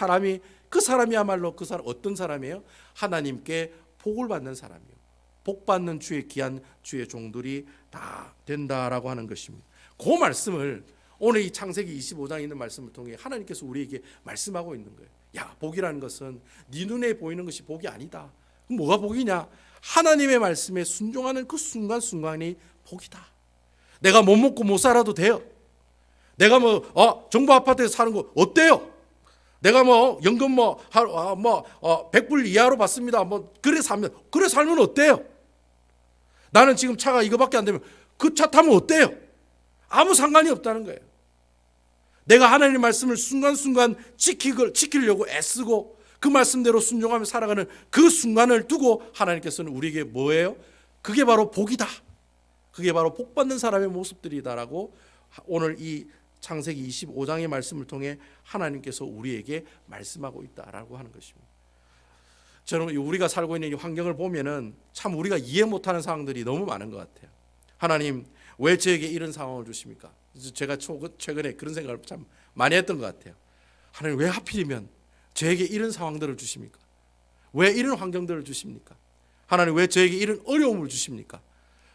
사람이야말로 그 사람 어떤 사람이에요? 하나님께 복을 받는 사람이요. 복 받는 주의 귀한 주의 종들이 다 된다라고 하는 것입니다. 그 말씀을 오늘 이 창세기 25장에 있는 말씀을 통해 하나님께서 우리에게 말씀하고 있는 거예요. 야, 복이라는 것은 네 눈에 보이는 것이 복이 아니다. 그럼 뭐가 복이냐? 하나님의 말씀에 순종하는 그 순간순간이 복이다. 내가 못 먹고 못 살아도 돼요. 내가 정부 아파트에서 사는 거 어때요? 내가 연금 100불 이하로 받습니다. 그래 살면 어때요? 나는 지금 차가 이거밖에 안 되면 그 차 타면 어때요? 아무 상관이 없다는 거예요. 내가 하나님의 말씀을 순간순간 지키려고 애쓰고 그 말씀대로 순종하며 살아가는 그 순간을 두고 하나님께서는 우리에게 뭐예요? 그게 바로 복이다. 그게 바로 복 받는 사람의 모습들이다라고 오늘 이 창세기 25장의 말씀을 통해 하나님께서 우리에게 말씀하고 있다라고 하는 것입니다. 저는 우리가 살고 있는 이 환경을 보면은 참 우리가 이해 못하는 상황들이 너무 많은 것 같아요. 하나님, 왜 저에게 이런 상황을 주십니까? 제가 최근에 그런 생각을 참 많이 했던 것 같아요. 하나님, 왜 하필이면 저에게 이런 상황들을 주십니까? 왜 이런 환경들을 주십니까? 하나님, 왜 저에게 이런 어려움을 주십니까?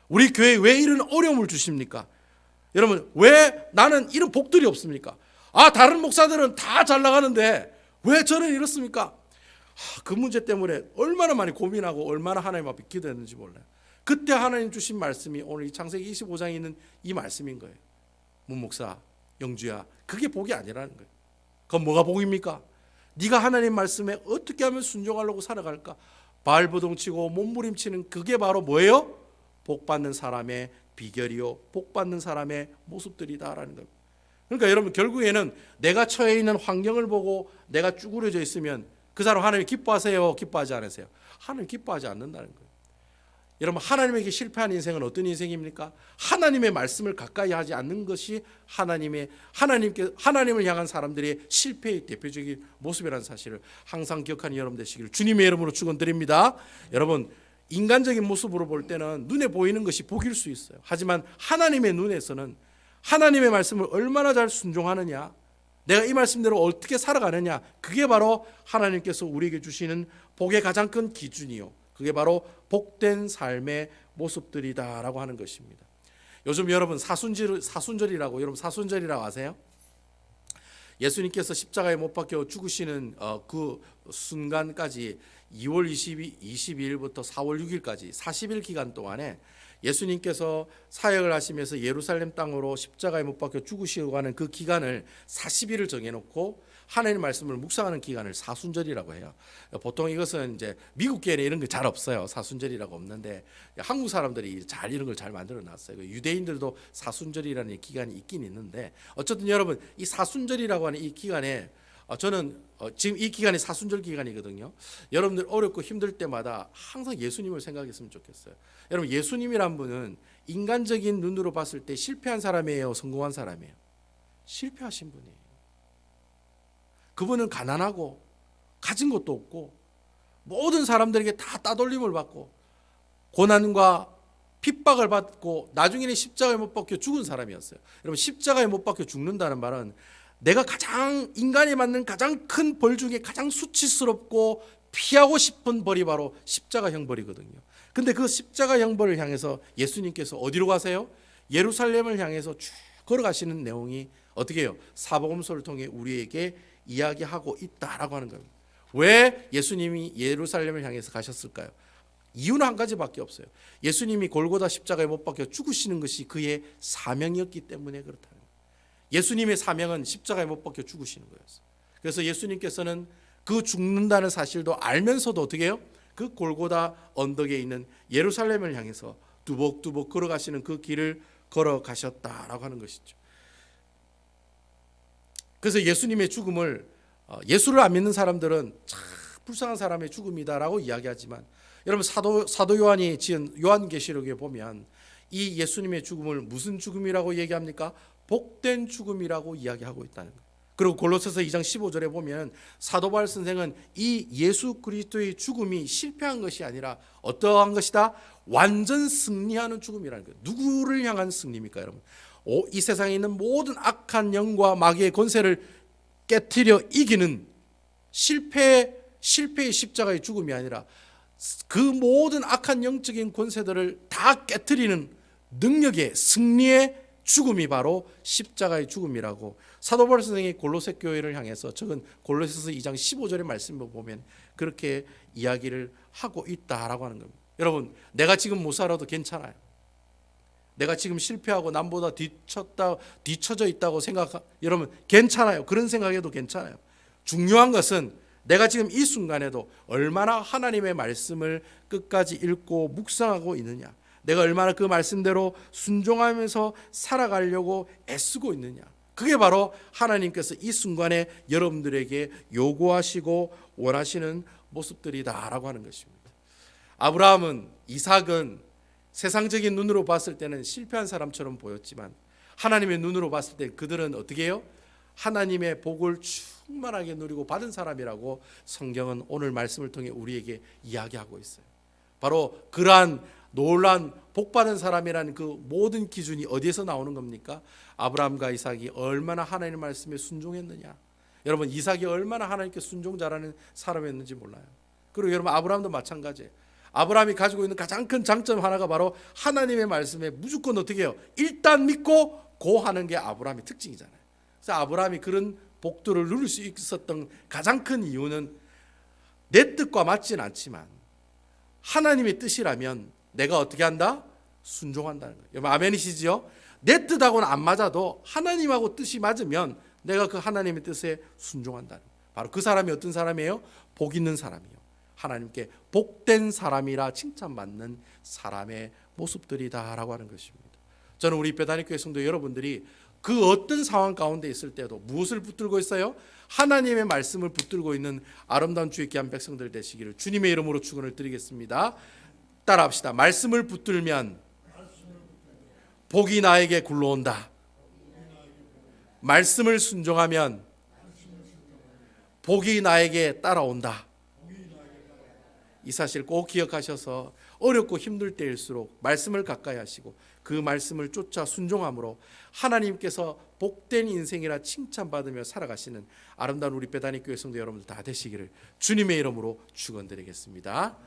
우리 교회에 왜 이런 어려움을 주십니까? 여러분, 왜 나는 이런 복들이 없습니까? 다른 목사들은 다 잘 나가는데 왜 저는 이렇습니까? 그 문제 때문에 얼마나 많이 고민하고 얼마나 하나님 앞에 기도했는지 몰라요. 그때 하나님 주신 말씀이 오늘 이 창세기 25장에 있는 이 말씀인 거예요. 문 목사, 영주야, 그게 복이 아니라는 거예요. 그건 뭐가 복입니까? 네가 하나님 말씀에 어떻게 하면 순종하려고 살아갈까? 발버둥치고 몸부림치는 그게 바로 뭐예요? 복 받는 사람의 비결이요, 복 받는 사람의 모습들이다라는 겁니다. 그러니까 여러분, 결국에는 내가 처해 있는 환경을 보고 내가 쭈그려져 있으면 그 사람 하나님 기뻐하세요? 기뻐하지 않으세요? 하나님 기뻐하지 않는다는 거예요. 여러분, 하나님에게 실패한 인생은 어떤 인생입니까? 하나님의 말씀을 가까이 하지 않는 것이 하나님을 향한 사람들의 실패의 대표적인 모습이라는 사실을 항상 기억하는 여러분 되시기를 주님의 이름으로 축원드립니다. 여러분, 인간적인 모습으로 볼 때는 눈에 보이는 것이 복일 수 있어요. 하지만 하나님의 눈에서는 하나님의 말씀을 얼마나 잘 순종하느냐, 내가 이 말씀대로 어떻게 살아가느냐, 그게 바로 하나님께서 우리에게 주시는 복의 가장 큰 기준이요, 그게 바로 복된 삶의 모습들이다라고 하는 것입니다. 요즘 여러분 사순절이라고, 여러분 사순절이라고 아세요? 예수님께서 십자가에 못 박혀 죽으시는 그 순간까지 2월 22일부터 4월 6일까지 40일 기간 동안에 예수님께서 사역을 하시면서 예루살렘 땅으로 십자가에 못 박혀 죽으시고 가는 그 기간을 40일을 정해놓고 하나님의 말씀을 묵상하는 기간을 사순절이라고 해요. 보통 이것은 이제 미국계에는 이런 게 잘 없어요. 사순절이라고 없는데 한국 사람들이 이런 걸 잘 만들어 놨어요. 유대인들도 사순절이라는 기간이 있긴 있는데, 어쨌든 여러분, 이 사순절이라고 하는 이 기간에 저는 지금 이 기간이 사순절 기간이거든요. 여러분들 어렵고 힘들 때마다 항상 예수님을 생각했으면 좋겠어요. 여러분 예수님이란 분은 인간적인 눈으로 봤을 때 실패한 사람이에요, 성공한 사람이에요? 실패하신 분이에요. 그분은 가난하고 가진 것도 없고 모든 사람들에게 다 따돌림을 받고 고난과 핍박을 받고 나중에는 십자가에 못 박혀 죽은 사람이었어요. 여러분 십자가에 못 박혀 죽는다는 말은 내가 가장 인간이 맞는 가장 큰 벌 중에 가장 수치스럽고 피하고 싶은 벌이 바로 십자가 형벌이거든요. 근데 그 십자가 형벌을 향해서 예수님께서 어디로 가세요? 예루살렘을 향해서 쭉 걸어가시는 내용이 어떻게 해요? 사복음서를 통해 우리에게 이야기하고 있다라고 하는 겁니다. 왜 예수님이 예루살렘을 향해서 가셨을까요? 이유는 한 가지밖에 없어요. 예수님이 골고다 십자가에 못 박혀 죽으시는 것이 그의 사명이었기 때문에 그렇다는 거예요. 예수님의 사명은 십자가에 못 박혀 죽으시는 거였어요. 그래서 예수님께서는 그 죽는다는 사실도 알면서도 어떻게 해요? 그 골고다 언덕에 있는 예루살렘을 향해서 두벅두벅 걸어가시는 그 길을 걸어가셨다라고 하는 것이죠. 그래서 예수님의 죽음을 예수를 안 믿는 사람들은 참 불쌍한 사람의 죽음이다라고 이야기하지만 여러분 사도 요한이 지은 요한계시록에 보면 이 예수님의 죽음을 무슨 죽음이라고 얘기합니까? 복된 죽음이라고 이야기하고 있다는 거예요. 그리고 골로새서 2장 15절에 보면 사도 바울 선생은 이 예수 그리스도의 죽음이 실패한 것이 아니라 어떠한 것이다? 완전 승리하는 죽음이라는 거예요. 누구를 향한 승리입니까, 여러분? 이 세상에 있는 모든 악한 영과 마귀의 권세를 깨트려 이기는 실패의 십자가의 죽음이 아니라 그 모든 악한 영적인 권세들을 다 깨트리는 능력의 승리의 죽음이 바로 십자가의 죽음이라고 사도 바울 선생이 골로새 교회를 향해서 적은 골로새서 2장 15절의 말씀을 보면 그렇게 이야기를 하고 있다라고 하는 겁니다. 여러분 내가 지금 못 살아도 괜찮아요. 내가 지금 실패하고 남보다 뒤처져 있다고 여러분 괜찮아요. 그런 생각해도 괜찮아요. 중요한 것은 내가 지금 이 순간에도 얼마나 하나님의 말씀을 끝까지 읽고 묵상하고 있느냐, 내가 얼마나 그 말씀대로 순종하면서 살아가려고 애쓰고 있느냐, 그게 바로 하나님께서 이 순간에 여러분들에게 요구하시고 원하시는 모습들이다라고 하는 것입니다. 아브라함은, 이삭은 세상적인 눈으로 봤을 때는 실패한 사람처럼 보였지만 하나님의 눈으로 봤을 때 그들은 어떻게 해요? 하나님의 복을 충만하게 누리고 받은 사람이라고 성경은 오늘 말씀을 통해 우리에게 이야기하고 있어요. 바로 그러한 놀란 복받은 사람이라는 그 모든 기준이 어디에서 나오는 겁니까? 아브라함과 이삭이 얼마나 하나님의 말씀에 순종했느냐. 여러분 이삭이 얼마나 하나님께 순종 잘하는 사람이었는지 몰라요. 그리고 여러분 아브라함도 마찬가지예요. 아브라함이 가지고 있는 가장 큰 장점 하나가 바로 하나님의 말씀에 무조건 어떻게 해요? 일단 믿고 고하는 게 아브라함의 특징이잖아요. 그래서 아브라함이 그런 복들을 누릴 수 있었던 가장 큰 이유는 내 뜻과 맞지는 않지만 하나님의 뜻이라면 내가 어떻게 한다? 순종한다는 거예요. 여러분 아멘이시죠? 내 뜻하고는 안 맞아도 하나님하고 뜻이 맞으면 내가 그 하나님의 뜻에 순종한다는 거예요. 바로 그 사람이 어떤 사람이에요? 복 있는 사람이에요. 하나님께 복된 사람이라 칭찬받는 사람의 모습들이다라고 하는 것입니다. 저는 우리 배단위교회 성도 여러분들이 그 어떤 상황 가운데 있을 때도 무엇을 붙들고 있어요? 하나님의 말씀을 붙들고 있는 아름다운 주의 귀한 백성들 되시기를 주님의 이름으로 축원을 드리겠습니다. 따라합시다. 말씀을 붙들면 복이 나에게 굴러온다. 말씀을 순종하면 복이 나에게 따라온다. 이 사실 꼭 기억하셔서 어렵고 힘들 때일수록 말씀을 가까이 하시고 그 말씀을 쫓아 순종함으로 하나님께서 복된 인생이라 칭찬받으며 살아가시는 아름다운 우리 배단위 교회 성도 여러분들 다 되시기를 주님의 이름으로 축원드리겠습니다.